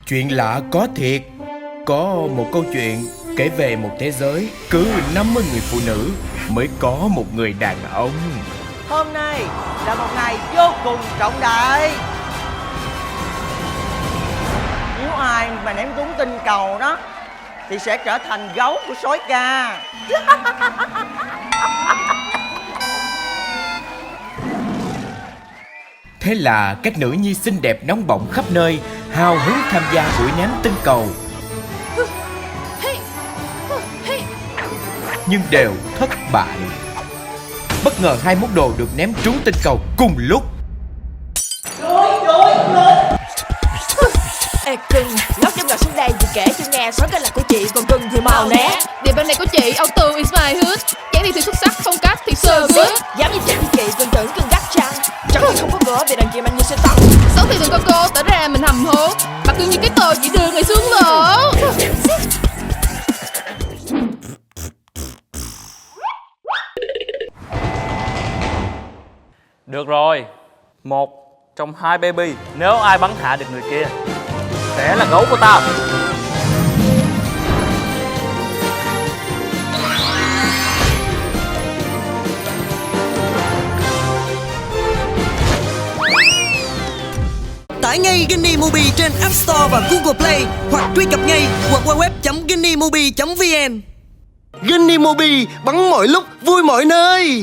Chuyện lạ có thiệt. Có một câu chuyện kể về một thế giới cứ 50 người phụ nữ mới có một người đàn ông. Hôm nay là một ngày vô cùng trọng đại. Nếu ai mà ném trúng tinh cầu đó thì sẽ trở thành gấu của sói ca. Thế là các nữ nhi xinh đẹp nóng bỏng khắp nơi hào hứng tham gia buổi ném tinh cầu, nhưng đều thất bại. Bất ngờ hai món đồ được ném trúng tinh cầu cùng lúc. Ê cưng, lóc trong ngồi xuống đây chị kể cho nghe sói ca là của chị, còn cưng thì màu né. Điệp bên này của chị, auto is my hood. Dáng thì xuất sắc, phong cách thì sơ good. Dám như chị thì chị cưng tưởng cưng gắt chăng. Trong khi không có cửa vì đàn chị anh như sẽ tặng. Xấu thì đừng có cô, tỏ ra mình hầm hố. Mà cưng như cái tô chỉ đưa người xuống lỗ. Được rồi, một trong hai baby, nếu ai bắn hạ được người kia sẽ là gấu của tao. Tải ngay Ginny Movie trên App Store và Google Play hoặc truy cập ngay www.ginnymovie.vn. Ginny Movie bắn mọi lúc vui mọi nơi.